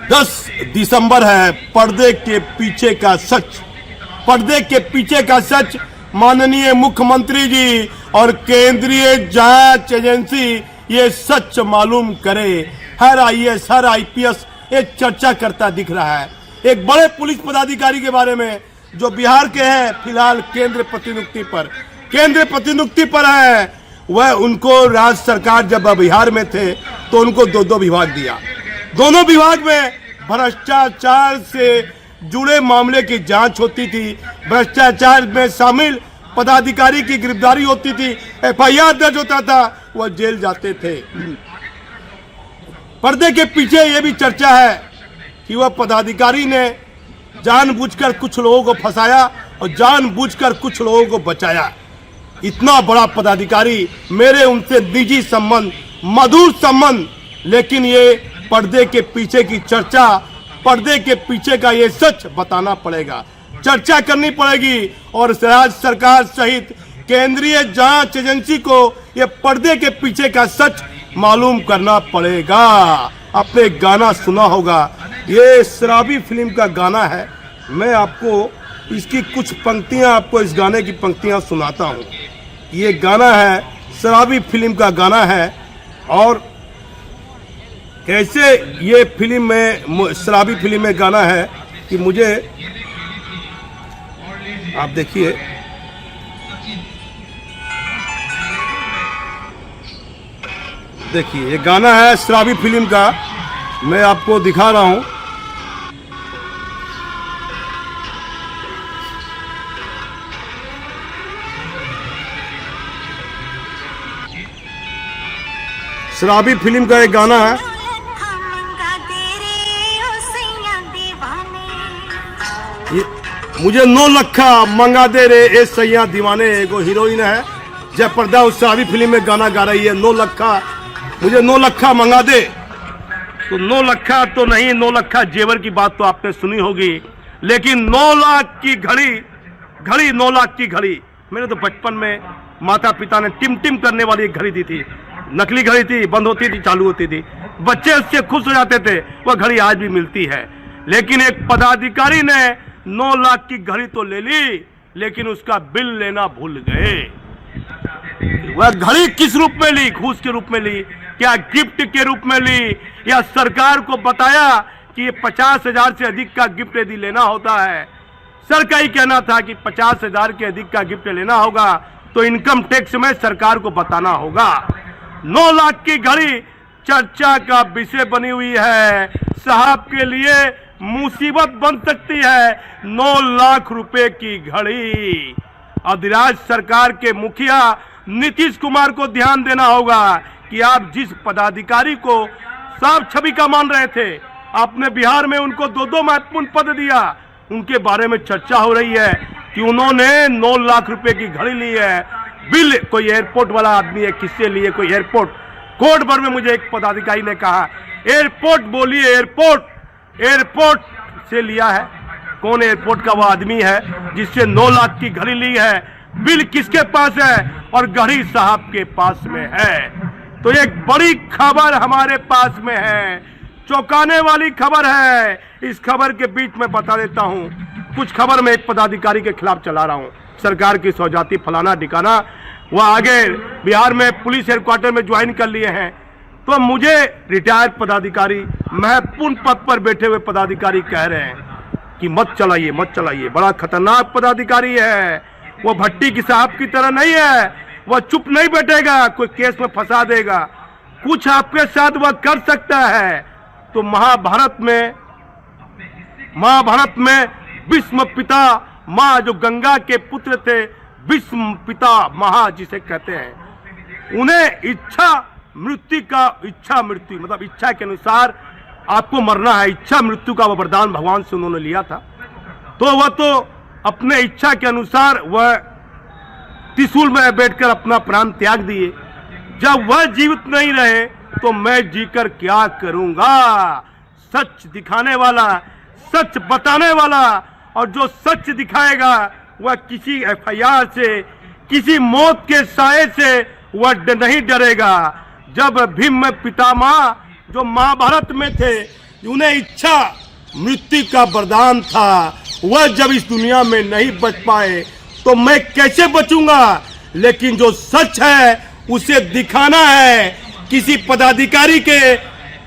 10 दिसंबर है। पर्दे के पीछे का सच, पर्दे के पीछे का सच माननीय मुख्यमंत्री जी और केंद्रीय जांच एजेंसी ये सच मालूम करे। हर आईएएस हर आईपीएस एक चर्चा करता दिख रहा है। एक बड़े पुलिस पदाधिकारी के बारे में जो बिहार के हैं, फिलहाल केंद्र प्रतिनियुक्ति पर है, वह उनको राज्य सरकार जब बिहार में थे तो उनको दो विभाग दिया। दोनों विभाग में भ्रष्टाचार से जुड़े मामले की जांच होती थी, भ्रष्टाचार में शामिल पदाधिकारी की गिरफ्तारी होती थी, एफआईआर दर्ज होता था, वह जेल जाते थे। पर्दे के पीछे यह भी चर्चा है कि वह पदाधिकारी ने जानबूझकर कुछ लोगों को फंसाया और जानबूझकर कुछ लोगों को बचाया। इतना बड़ा पदाधिकारी, मेरे उनसे निजी संबंध, मधुर संबंध, लेकिन ये पर्दे के पीछे की चर्चा, पर्दे के पीछे का ये सच बताना पड़ेगा, चर्चा करनी पड़ेगी और राज्य सरकार सहित केंद्रीय जांच एजेंसी को ये पर्दे के पीछे का सच मालूम करना पड़ेगा। आपने गाना सुना होगा, ये शराबी फिल्म का गाना है। मैं आपको इसकी कुछ पंक्तियां, आपको इस गाने की पंक्तियां सुनाता हूं। ये गाना है, शराबी फिल्म का गाना है और कैसे ये फिल्म में, शराबी फिल्म में गाना है कि मुझे, आप देखिए, देखिए ये गाना है शराबी फिल्म का, मैं आपको दिखा रहा हूं। शराबी फिल्म का एक गाना है। मुझे 9 लखा मंगा दे रे ए सैया दीवाने, एगो हीरोइन है जयप्रदा उस शराबी फिल्म में गाना गा रही है। 9 लखा, मुझे 9 लखा मंगा दे। तो 9 लखा तो नहीं, 9 लखा जेवर की बात तो आपने सुनी होगी, लेकिन 9 लाख की घड़ी 9 लाख की घड़ी, मेरे तो बचपन में माता पिता ने टिम टिम करने वाली एक घड़ी दी थी। नकली घड़ी थी, बंद होती थी, चालू होती थी, बच्चे उससे खुश हो जाते थे। वह घड़ी आज भी मिलती है। लेकिन एक पदाधिकारी ने 9 लाख की घड़ी तो ले ली, लेकिन उसका बिल लेना भूल गए। वह घड़ी किस रूप में ली? घूस के रूप में ली, क्या गिफ्ट के रूप में ली, या सरकार को बताया कि ये 50,000 से अधिक का गिफ्ट यदि लेना होता है, सर का ही कहना था कि 50,000 के अधिक का गिफ्ट लेना होगा तो इनकम टैक्स में सरकार को बताना होगा। 9 लाख की घड़ी चर्चा का विषय बनी हुई है। साहब के लिए मुसीबत बन सकती है 9 लाख रुपए की घड़ी। अधिराज सरकार के मुखिया नीतीश कुमार को ध्यान देना होगा कि आप जिस पदाधिकारी को साफ छवि का मान रहे थे, आपने बिहार में उनको 2 महत्वपूर्ण पद दिया, उनके बारे में चर्चा हो रही है कि उन्होंने 9 लाख रुपए की घड़ी ली है। बिल कोई एयरपोर्ट वाला आदमी है, किससे लिए? कोई एयरपोर्ट कोर्ट भर में मुझे एक पदाधिकारी ने कहा, एयरपोर्ट बोलिए, एयरपोर्ट से लिया है। कौन एयरपोर्ट का वो आदमी है जिससे 9 लाख की घड़ी ली है? बिल किसके पास है? और घड़ी साहब के पास में है। तो एक बड़ी खबर हमारे पास में है, चौंकाने वाली खबर है। इस खबर के बीच में बता देता हूं, कुछ खबर में एक पदाधिकारी के खिलाफ चला रहा हूं, सरकार की सौजाती फलाना ठिकाना, वह आगे बिहार में पुलिस हेडक्वार्टर में ज्वाइन कर लिए हैं। तो मुझे रिटायर्ड पदाधिकारी, महत्वपूर्ण पद पर बैठे हुए पदाधिकारी कह रहे हैं कि मत चलाइए, बड़ा खतरनाक पदाधिकारी है। वो भट्टी की साहब की तरह नहीं है, वह चुप नहीं बैठेगा, कोई केस में फंसा देगा, कुछ आपके साथ वह कर सकता है। तो महाभारत में भीष्म पिता माँ, जो गंगा के पुत्र थे, भीष्म पिता महा जिसे कहते हैं, उन्हें इच्छा मृत्यु मतलब इच्छा के अनुसार आपको मरना है, इच्छा मृत्यु का वह वरदान भगवान से उन्होंने लिया था। तो वह तो अपने इच्छा के अनुसार वह त्रिशूल में बैठकर अपना प्राण त्याग दिए। जब वह जीवित नहीं रहे तो मैं जीकर क्या करूंगा? सच दिखाने वाला, सच बताने वाला, और जो सच दिखाएगा वह किसी एफआईआर से, किसी मौत के साए से वह नहीं डरेगा। जब भीम पितामह जो महाभारत में थे, उन्हें इच्छा मृत्यु का वरदान था, वह जब इस दुनिया में नहीं बच पाए तो मैं कैसे बचूंगा। लेकिन जो सच है उसे दिखाना है, किसी पदाधिकारी के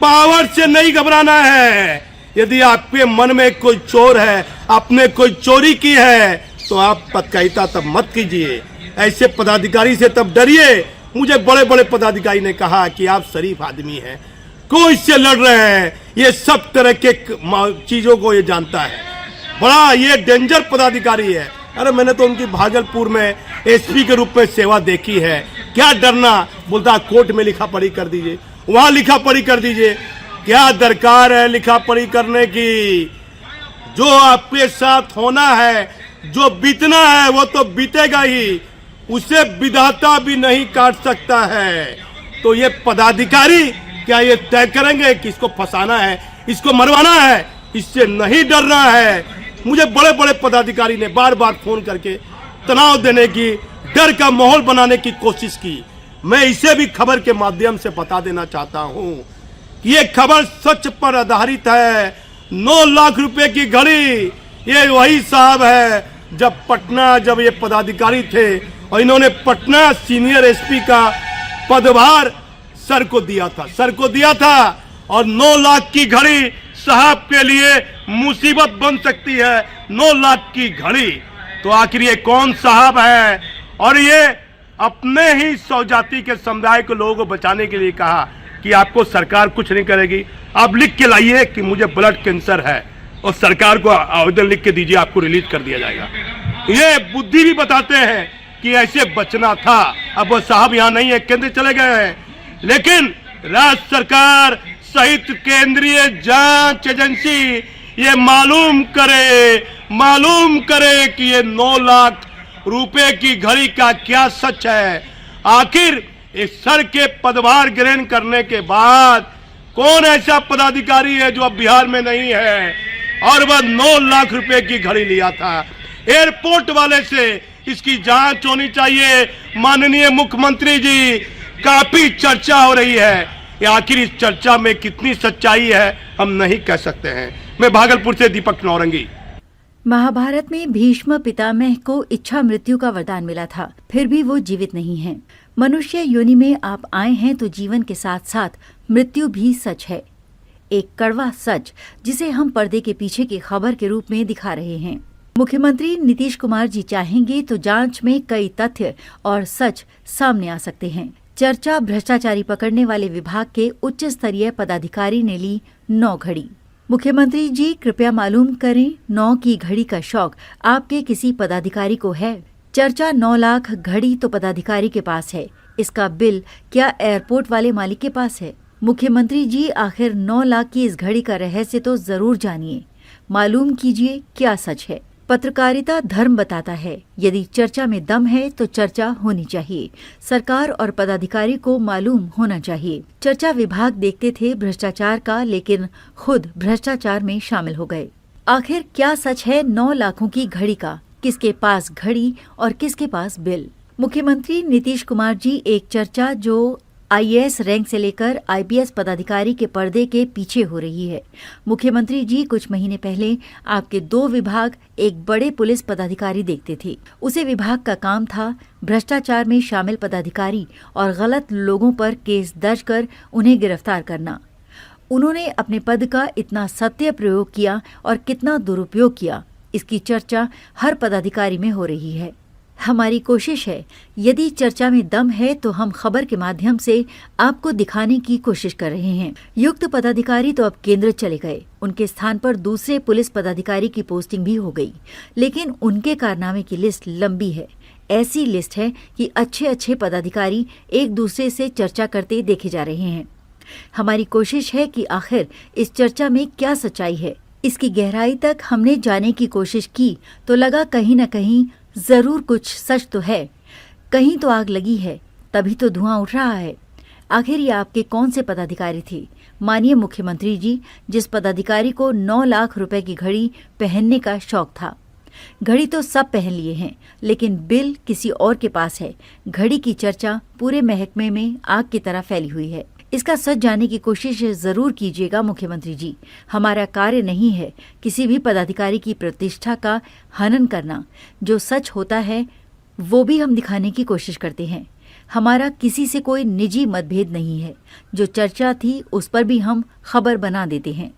पावर से नहीं घबराना है। यदि आपके मन में कोई चोर है, आपने कोई चोरी की है, तो आप पदकारिता तब मत कीजिए, ऐसे पदाधिकारी से तब डरिए। मुझे बड़े बड़े पदाधिकारी ने कहा कि आप शरीफ आदमी हैं, क्यों इससे लड़ रहे हैं, ये सब तरह के चीजों को ये जानता है, बड़ा ये डेंजर पदाधिकारी है। अरे मैंने तो उनकी भागलपुर में एसपी के रूप में सेवा देखी है, क्या डरना। बोलता कोर्ट में लिखा पढ़ी कर दीजिए, वहां लिखा पढ़ी कर दीजिए, क्या दरकार है लिखा पढ़ी करने की। जो आपके साथ होना है, जो बीतना है वो तो बीतेगा ही, उसे विधाता भी नहीं काट सकता है। तो ये पदाधिकारी क्या ये तय करेंगे कि इसको फंसाना है, इसको मरवाना है, इससे नहीं डरना है। मुझे बड़े बड़े पदाधिकारी ने बार बार फोन करके तनाव देने की, डर का माहौल बनाने की कोशिश की। मैं इसे भी खबर के माध्यम से बता देना चाहता हूं कि ये खबर सच पर आधारित है। 9 लाख रुपए की घड़ी, ये वही साहब है जब ये पदाधिकारी थे और इन्होंने पटना सीनियर एसपी का पदभार सर को दिया था। और 9 लाख की घड़ी साहब के लिए मुसीबत बन सकती है। 9 लाख की घड़ी, तो आखिर ये कौन साहब है। और ये अपने ही स्वजाति के समुदाय के लोगों को बचाने के लिए कहा कि आपको सरकार कुछ नहीं करेगी, आप लिख के लाइए कि मुझे ब्लड कैंसर है और सरकार को आवेदन लिख के दीजिए, आपको रिलीज कर दिया जाएगा। ये बुद्धि भी बताते हैं कि ऐसे बचना था। अब वो साहब यहाँ नहीं है, केंद्र चले गए हैं, लेकिन राज्य सरकार सहित केंद्रीय जांच एजेंसी ये मालूम करे कि ये 9 लाख रुपए की घड़ी का क्या सच है। आखिर इस सर के पदभार ग्रहण करने के बाद कौन ऐसा पदाधिकारी है जो अब बिहार में नहीं है और वह 9 लाख रुपए की घड़ी लिया था। एयरपोर्ट वाले से इसकी जांच होनी चाहिए। माननीय मुख्यमंत्री जी, काफी चर्चा हो रही है, आखिर इस चर्चा में कितनी सच्चाई है हम नहीं कह सकते हैं। मैं भागलपुर से दीपक नौरंगी। महाभारत में भीष्म पितामह को इच्छा मृत्यु का वरदान मिला था, फिर भी वो जीवित नहीं हैं। मनुष्य योनि में आप आए हैं तो जीवन के साथ साथ मृत्यु भी सच है, एक कड़वा सच जिसे हम पर्दे के पीछे की खबर के रूप में दिखा रहे हैं। मुख्यमंत्री नीतीश कुमार जी चाहेंगे तो जांच में कई तथ्य और सच सामने आ सकते हैं। चर्चा भ्रष्टाचारी पकड़ने वाले विभाग के उच्च स्तरीय पदाधिकारी ने ली 9 घड़ी। मुख्यमंत्री जी कृपया मालूम करें, 9 की घड़ी का शौक आपके किसी पदाधिकारी को है? चर्चा 9 लाख घड़ी तो पदाधिकारी के पास है, इसका बिल क्या एयरपोर्ट वाले मालिक के पास है? मुख्यमंत्री जी आखिर 9 लाख की इस घड़ी का रहस्य तो जरूर जानिए, मालूम कीजिए क्या सच है। पत्रकारिता धर्म बताता है, यदि चर्चा में दम है तो चर्चा होनी चाहिए। सरकार और पदाधिकारी को मालूम होना चाहिए। चर्चा विभाग देखते थे भ्रष्टाचार का, लेकिन खुद भ्रष्टाचार में शामिल हो गए। आखिर क्या सच है 9 लाखों की घड़ी का? किसके पास घड़ी और किसके पास बिल? मुख्यमंत्री नीतीश कुमार जी एक चर्चा जो आईएएस रैंक से लेकर आईपीएस पदाधिकारी के पर्दे के पीछे हो रही है। मुख्यमंत्री जी कुछ महीने पहले आपके 2 विभाग एक बड़े पुलिस पदाधिकारी देखते थे। उसे विभाग का काम था भ्रष्टाचार में शामिल पदाधिकारी और गलत लोगों पर केस दर्ज कर उन्हें गिरफ्तार करना। उन्होंने अपने पद का इतना सत्य प्रयोग किया और कितना दुरुपयोग किया, इसकी चर्चा हर पदाधिकारी में हो रही है। हमारी कोशिश है, यदि चर्चा में दम है तो हम खबर के माध्यम से आपको दिखाने की कोशिश कर रहे हैं। युक्त पदाधिकारी तो अब केंद्र चले गए, उनके स्थान पर दूसरे पुलिस पदाधिकारी की पोस्टिंग भी हो गई, लेकिन उनके कारनामे की लिस्ट लंबी है। ऐसी लिस्ट है कि अच्छे पदाधिकारी एक दूसरे से चर्चा करते देखे जा रहे हैं। हमारी कोशिश है कि आखिर इस चर्चा में क्या सच्चाई है, इसकी गहराई तक हमने जाने की कोशिश की तो लगा कहीं न कहीं जरूर कुछ सच तो है। कहीं तो आग लगी है, तभी तो धुआं उठ रहा है। आखिर ये आपके कौन से पदाधिकारी थे? माननीय मुख्यमंत्री जी, जिस पदाधिकारी को 9 लाख रुपए की घड़ी पहनने का शौक था। घड़ी तो सब पहन लिए हैं, लेकिन बिल किसी और के पास है। घड़ी की चर्चा पूरे महकमे में आग की तरह फैली हुई है। इसका सच जानने की कोशिश जरूर कीजिएगा मुख्यमंत्री जी। हमारा कार्य नहीं है किसी भी पदाधिकारी की प्रतिष्ठा का हनन करना। जो सच होता है वो भी हम दिखाने की कोशिश करते हैं। हमारा किसी से कोई निजी मतभेद नहीं है। जो चर्चा थी उस पर भी हम खबर बना देते हैं।